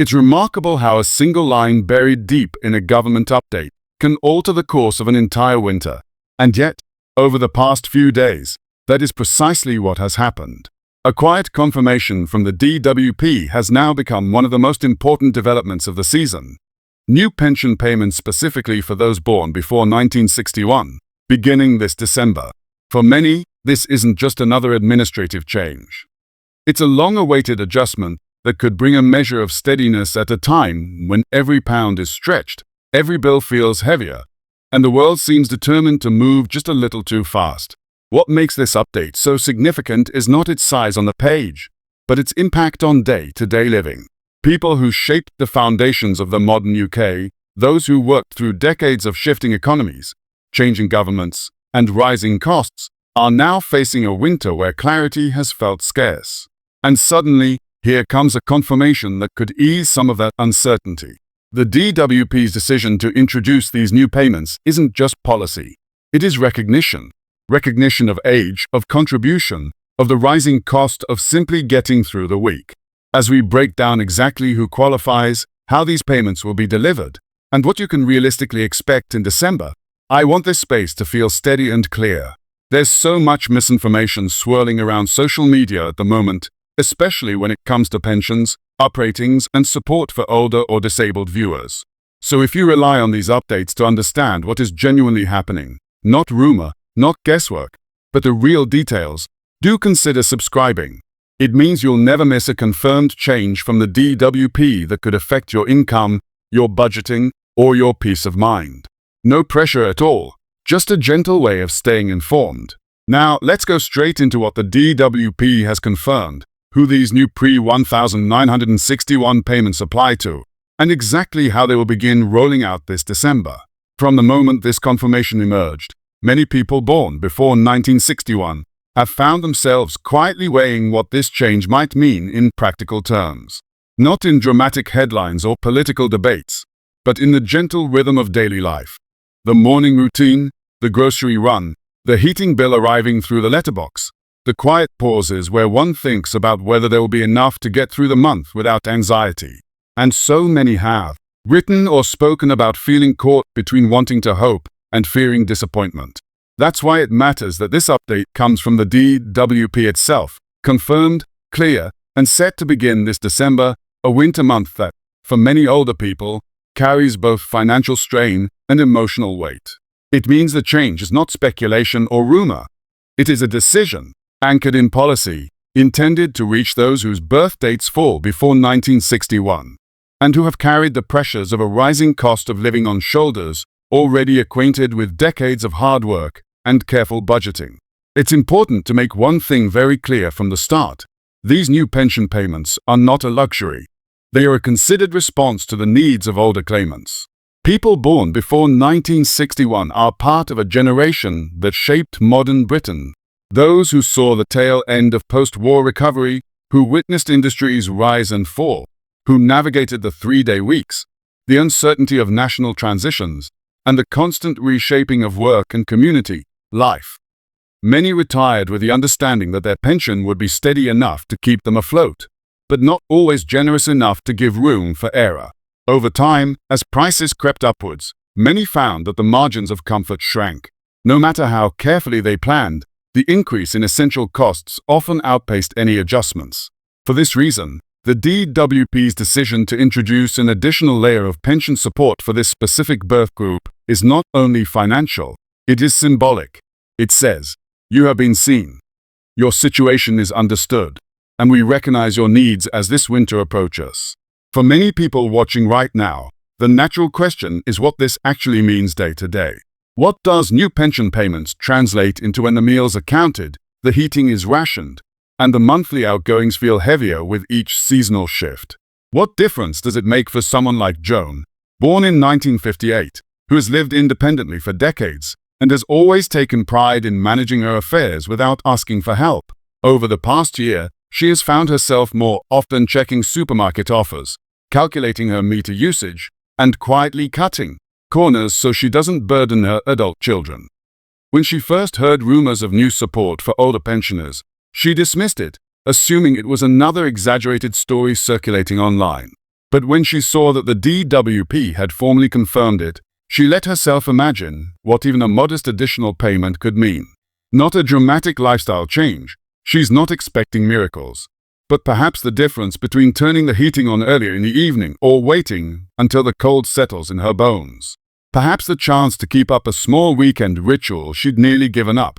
It's remarkable how a single line buried deep in a government update can alter the course of an entire winter. And yet, over the past few days, that is precisely what has happened. A quiet confirmation from the DWP has now become one of the most important developments of the season. New pension payments specifically for those born before 1961, beginning this December. For many, this isn't just another administrative change. It's a long-awaited adjustment that could bring a measure of steadiness at a time when every pound is stretched, every bill feels heavier, and the world seems determined to move just a little too fast. What makes this update so significant is not its size on the page, but its impact on day-to-day living. People who shaped the foundations of the modern UK, those who worked through decades of shifting economies, changing governments, and rising costs, are now facing a winter where clarity has felt scarce. And suddenly, here comes a confirmation that could ease some of that uncertainty. The DWP's decision to introduce these new payments isn't just policy. It is recognition. Recognition of age, of contribution, of the rising cost of simply getting through the week. As we break down exactly who qualifies, how these payments will be delivered, and what you can realistically expect in December, I want this space to feel steady and clear. There's so much misinformation swirling around social media at the moment, especially when it comes to pensions, up ratings, and support for older or disabled viewers. So if you rely on these updates to understand what is genuinely happening, not rumor, not guesswork, but the real details, do consider subscribing. It means you'll never miss a confirmed change from the DWP that could affect your income, your budgeting, or your peace of mind. No pressure at all, just a gentle way of staying informed. Now, let's go straight into what the DWP has confirmed, who these new pre-1961 payments apply to, and exactly how they will begin rolling out this December. From the moment this confirmation emerged, many people born before 1961 have found themselves quietly weighing what this change might mean in practical terms. Not in dramatic headlines or political debates, but in the gentle rhythm of daily life. The morning routine, the grocery run, the heating bill arriving through the letterbox, the quiet pauses where one thinks about whether there will be enough to get through the month without anxiety. And so many have written or spoken about feeling caught between wanting to hope and fearing disappointment. That's why it matters that this update comes from the DWP itself, confirmed, clear, and set to begin this December, a winter month that, for many older people, carries both financial strain and emotional weight. It means the change is not speculation or rumor. It is a decision, anchored in policy, intended to reach those whose birth dates fall before 1961, and who have carried the pressures of a rising cost of living on shoulders, already acquainted with decades of hard work and careful budgeting. It's important to make one thing very clear from the start. These new pension payments are not a luxury. They are a considered response to the needs of older claimants. People born before 1961 are part of a generation that shaped modern Britain. Those who saw the tail end of post-war recovery, who witnessed industries rise and fall, who navigated the three-day weeks, the uncertainty of national transitions, and the constant reshaping of work and community life. Many retired with the understanding that their pension would be steady enough to keep them afloat, but not always generous enough to give room for error. Over time, as prices crept upwards, many found that the margins of comfort shrank. No matter how carefully they planned, the increase in essential costs often outpaced any adjustments. For this reason, the DWP's decision to introduce an additional layer of pension support for this specific birth group is not only financial, it is symbolic. It says, "You have been seen. Your situation is understood, and we recognize your needs as this winter approaches." For many people watching right now, the natural question is what this actually means day to day. What does new pension payments translate into when the meals are counted, the heating is rationed, and the monthly outgoings feel heavier with each seasonal shift? What difference does it make for someone like Joan, born in 1958, who has lived independently for decades and has always taken pride in managing her affairs without asking for help? Over the past year, she has found herself more often checking supermarket offers, calculating her meter usage, and quietly cutting corners so she doesn't burden her adult children. When she first heard rumors of new support for older pensioners, she dismissed it, assuming it was another exaggerated story circulating online. But when she saw that the DWP had formally confirmed it, she let herself imagine what even a modest additional payment could mean. Not a dramatic lifestyle change. She's not expecting miracles. But perhaps the difference between turning the heating on earlier in the evening or waiting until the cold settles in her bones. Perhaps the chance to keep up a small weekend ritual she'd nearly given up.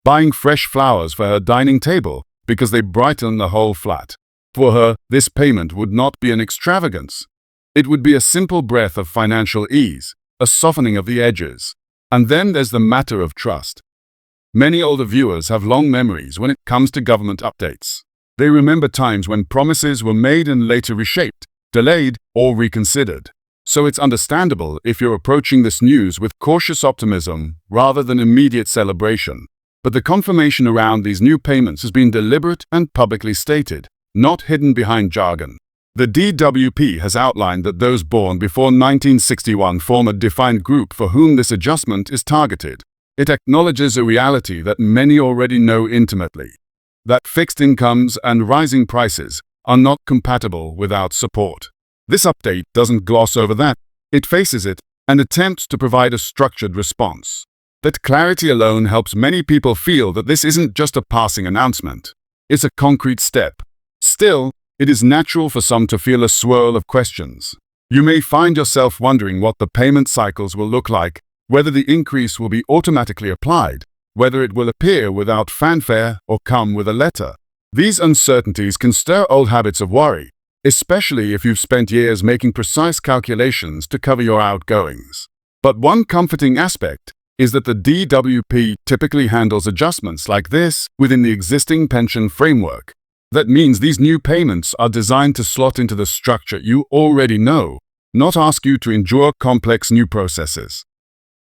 Buying fresh flowers for her dining table because they brighten the whole flat. For her, this payment would not be an extravagance. It would be a simple breath of financial ease, a softening of the edges. And then there's the matter of trust. Many older viewers have long memories when it comes to government updates. They remember times when promises were made and later reshaped, delayed, or reconsidered. So it's understandable if you're approaching this news with cautious optimism rather than immediate celebration. But the confirmation around these new payments has been deliberate and publicly stated, not hidden behind jargon. The DWP has outlined that those born before 1961 form a defined group for whom this adjustment is targeted. It acknowledges a reality that many already know intimately. That fixed incomes and rising prices are not compatible without support. This update doesn't gloss over that. It faces it and attempts to provide a structured response. That clarity alone helps many people feel that this isn't just a passing announcement. It's a concrete step. Still, it is natural for some to feel a swirl of questions. You may find yourself wondering what the payment cycles will look like, whether the increase will be automatically applied, whether it will appear without fanfare or come with a letter. These uncertainties can stir old habits of worry, especially if you've spent years making precise calculations to cover your outgoings. But one comforting aspect is that the DWP typically handles adjustments like this within the existing pension framework. That means these new payments are designed to slot into the structure you already know, not ask you to endure complex new processes.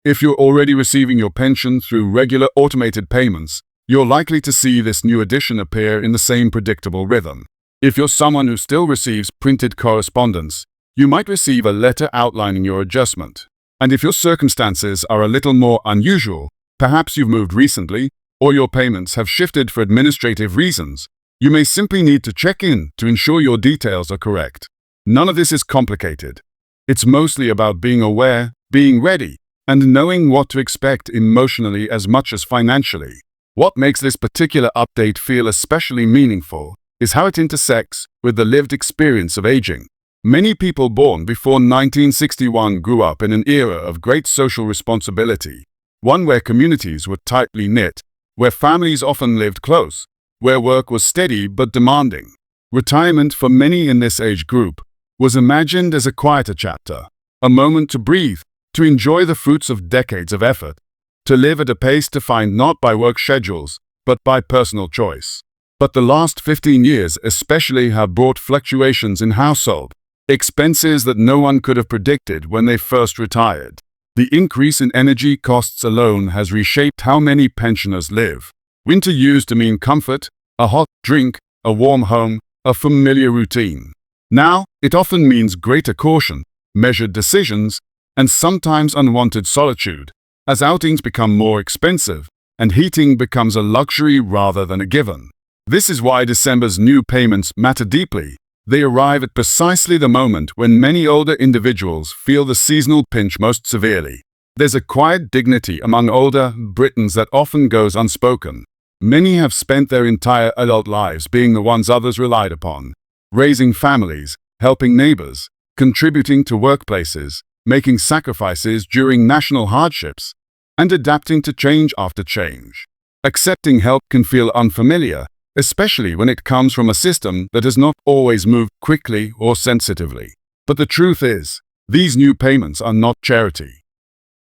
If you're already receiving your pension through regular automated payments, you're likely to see this new addition appear in the same predictable rhythm. If you're someone who still receives printed correspondence, you might receive a letter outlining your adjustment. And if your circumstances are a little more unusual, perhaps you've moved recently, or your payments have shifted for administrative reasons, you may simply need to check in to ensure your details are correct. None of this is complicated. It's mostly about being aware, being ready, and knowing what to expect emotionally as much as financially. What makes this particular update feel especially meaningful is how it intersects with the lived experience of aging. Many people born before 1961 grew up in an era of great social responsibility, one where communities were tightly knit, where families often lived close, where work was steady but demanding. Retirement for many in this age group was imagined as a quieter chapter, a moment to breathe, to enjoy the fruits of decades of effort, to live at a pace defined not by work schedules, but by personal choice. But the last 15 years especially have brought fluctuations in household expenses that no one could have predicted when they first retired. The increase in energy costs alone has reshaped how many pensioners live. Winter used to mean comfort, a hot drink, a warm home, a familiar routine. Now, it often means greater caution, measured decisions, and sometimes unwanted solitude, as outings become more expensive and heating becomes a luxury rather than a given. This is why December's new payments matter deeply. They arrive at precisely the moment when many older individuals feel the seasonal pinch most severely. There's a quiet dignity among older Britons that often goes unspoken. Many have spent their entire adult lives being the ones others relied upon, raising families, helping neighbors, contributing to workplaces, making sacrifices during national hardships, and adapting to change after change. Accepting help can feel unfamiliar, especially when it comes from a system that has not always moved quickly or sensitively. But the truth is, these new payments are not charity.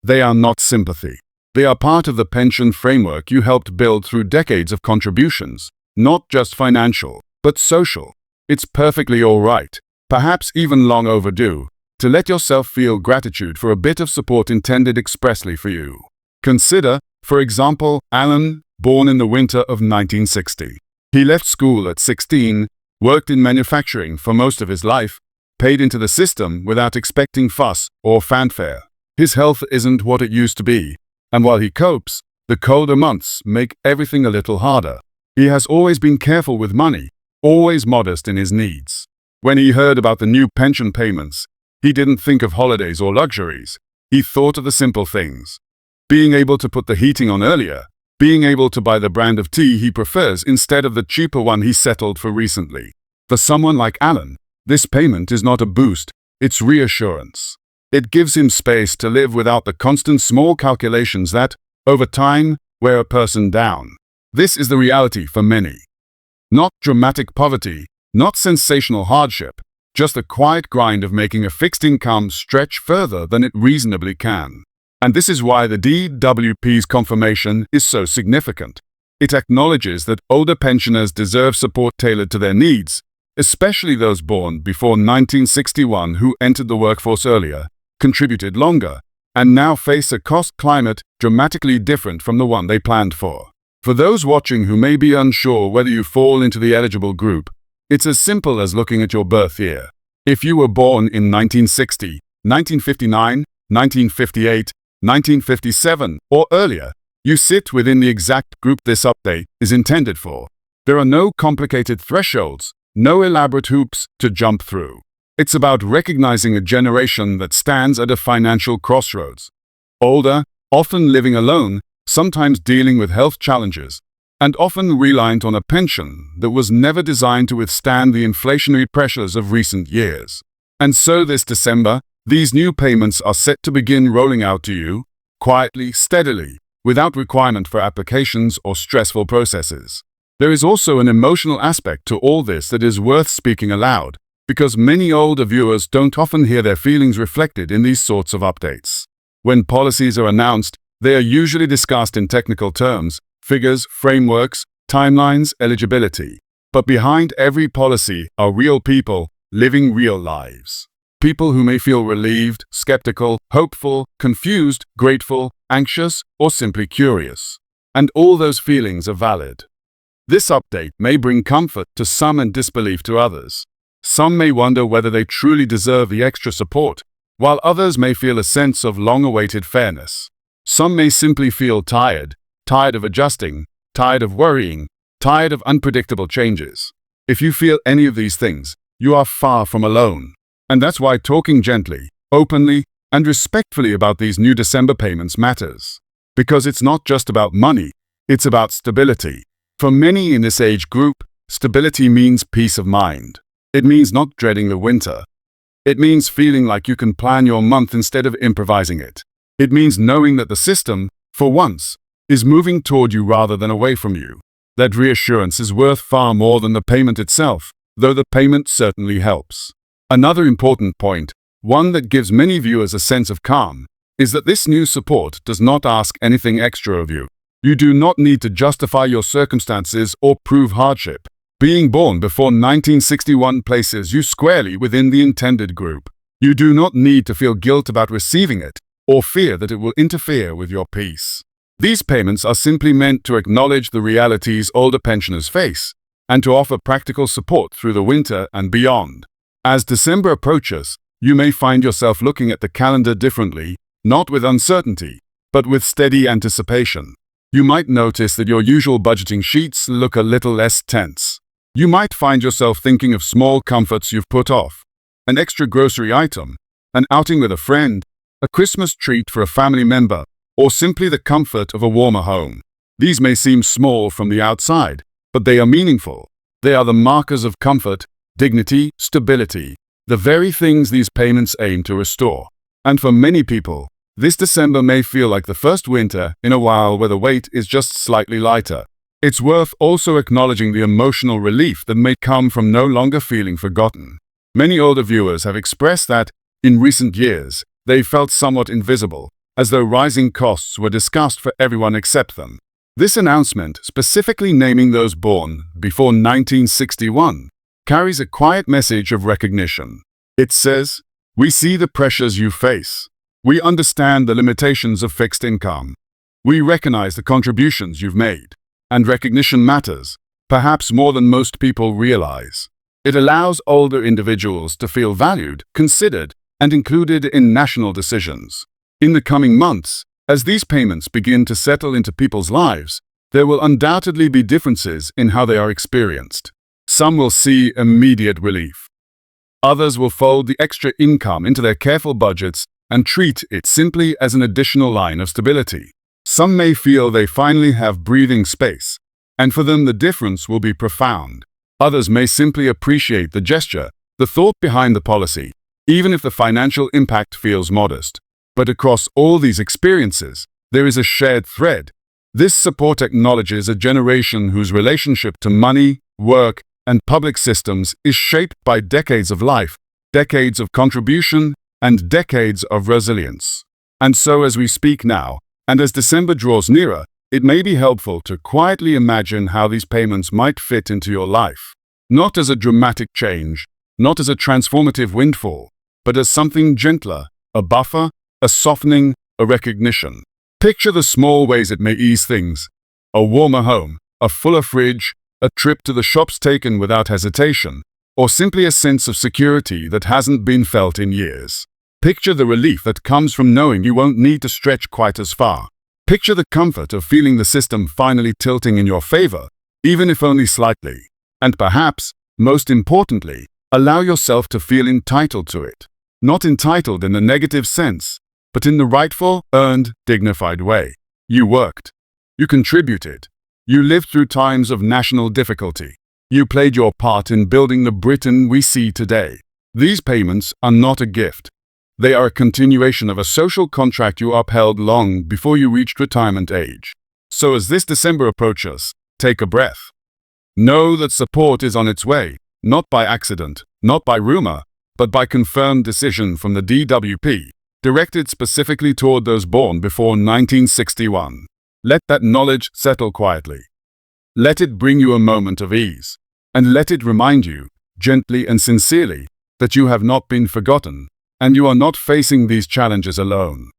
They are not sympathy. They are part of the pension framework you helped build through decades of contributions, not just financial, but social. It's perfectly all right, perhaps even long overdue, to let yourself feel gratitude for a bit of support intended expressly for you. Consider, for example, Alan, born in the winter of 1960. He left school at 16, worked in manufacturing for most of his life, paid into the system without expecting fuss or fanfare. His health isn't what it used to be, and while he copes, the colder months make everything a little harder. He has always been careful with money, always modest in his needs. When he heard about the new pension payments, he didn't think of holidays or luxuries. He thought of the simple things. Being able to put the heating on earlier, being able to buy the brand of tea he prefers instead of the cheaper one he settled for recently. For someone like Alan, this payment is not a boost, it's reassurance. It gives him space to live without the constant small calculations that, over time, wear a person down. This is the reality for many. Not dramatic poverty, not sensational hardship, just the quiet grind of making a fixed income stretch further than it reasonably can. And this is why the DWP's confirmation is so significant. It acknowledges that older pensioners deserve support tailored to their needs, especially those born before 1961 who entered the workforce earlier, contributed longer, and now face a cost climate dramatically different from the one they planned for. For those watching who may be unsure whether you fall into the eligible group, it's as simple as looking at your birth year. If you were born in 1960, 1959, 1958, 1957, or earlier, you sit within the exact group this update is intended for. There are no complicated thresholds, no elaborate hoops to jump through. It's about recognizing a generation that stands at a financial crossroads. Older, often living alone, sometimes dealing with health challenges, and often reliant on a pension that was never designed to withstand the inflationary pressures of recent years. And so this December, these new payments are set to begin rolling out to you, quietly, steadily, without requirement for applications or stressful processes. There is also an emotional aspect to all this that is worth speaking aloud, because many older viewers don't often hear their feelings reflected in these sorts of updates. When policies are announced, they are usually discussed in technical terms, figures, frameworks, timelines, eligibility. But behind every policy are real people living real lives. People who may feel relieved, skeptical, hopeful, confused, grateful, anxious, or simply curious. And all those feelings are valid. This update may bring comfort to some and disbelief to others. Some may wonder whether they truly deserve the extra support, while others may feel a sense of long-awaited fairness. Some may simply feel tired of adjusting, tired of worrying, tired of unpredictable changes. If you feel any of these things, you are far from alone. And that's why talking gently, openly, and respectfully about these new December payments matters. Because it's not just about money, it's about stability. For many in this age group, stability means peace of mind. It means not dreading the winter. It means feeling like you can plan your month instead of improvising it. It means knowing that the system, for once, is moving toward you rather than away from you. That reassurance is worth far more than the payment itself, though the payment certainly helps. Another important point, one that gives many viewers a sense of calm, is that this new support does not ask anything extra of you. You do not need to justify your circumstances or prove hardship. Being born before 1961 places you squarely within the intended group. You do not need to feel guilt about receiving it, or fear that it will interfere with your peace. These payments are simply meant to acknowledge the realities older pensioners face, and to offer practical support through the winter and beyond. As December approaches, you may find yourself looking at the calendar differently, not with uncertainty, but with steady anticipation. You might notice that your usual budgeting sheets look a little less tense. You might find yourself thinking of small comforts you've put off, an extra grocery item, an outing with a friend, a Christmas treat for a family member, or simply the comfort of a warmer home. These may seem small from the outside, but they are meaningful. They are the markers of comfort, dignity, stability, the very things these payments aim to restore. And for many people, this December may feel like the first winter in a while where the weight is just slightly lighter. It's worth also acknowledging the emotional relief that may come from no longer feeling forgotten. Many older viewers have expressed that, in recent years, they felt somewhat invisible, as though rising costs were discussed for everyone except them. This announcement, specifically naming those born before 1961, carries a quiet message of recognition. It says, "We see the pressures you face. We understand the limitations of fixed income. We recognize the contributions you've made. And recognition matters, perhaps more than most people realize. It allows older individuals to feel valued, considered, and included in national decisions. In the coming months, as these payments begin to settle into people's lives, there will undoubtedly be differences in how they are experienced. Some will see immediate relief. Others will fold the extra income into their careful budgets and treat it simply as an additional line of stability. Some may feel they finally have breathing space, and for them the difference will be profound. Others may simply appreciate the gesture, the thought behind the policy, even if the financial impact feels modest. But across all these experiences, there is a shared thread. This support acknowledges a generation whose relationship to money, work, and public systems is shaped by decades of life, decades of contribution, and decades of resilience. And so as we speak now, and as December draws nearer, it may be helpful to quietly imagine how these payments might fit into your life. Not as a dramatic change, not as a transformative windfall, but as something gentler, a buffer, a softening, a recognition. Picture the small ways it may ease things. A warmer home, a fuller fridge, a trip to the shops taken without hesitation, or simply a sense of security that hasn't been felt in years. Picture the relief that comes from knowing you won't need to stretch quite as far. Picture the comfort of feeling the system finally tilting in your favor, even if only slightly. And perhaps, most importantly, allow yourself to feel entitled to it. Not entitled in the negative sense, but in the rightful, earned, dignified way. You worked. You contributed. You lived through times of national difficulty. You played your part in building the Britain we see today. These payments are not a gift. They are a continuation of a social contract you upheld long before you reached retirement age. So as this December approaches, take a breath. Know that support is on its way, not by accident, not by rumor, but by confirmed decision from the DWP, directed specifically toward those born before 1961. Let that knowledge settle quietly. Let it bring you a moment of ease, and let it remind you, gently and sincerely, that you have not been forgotten, and you are not facing these challenges alone.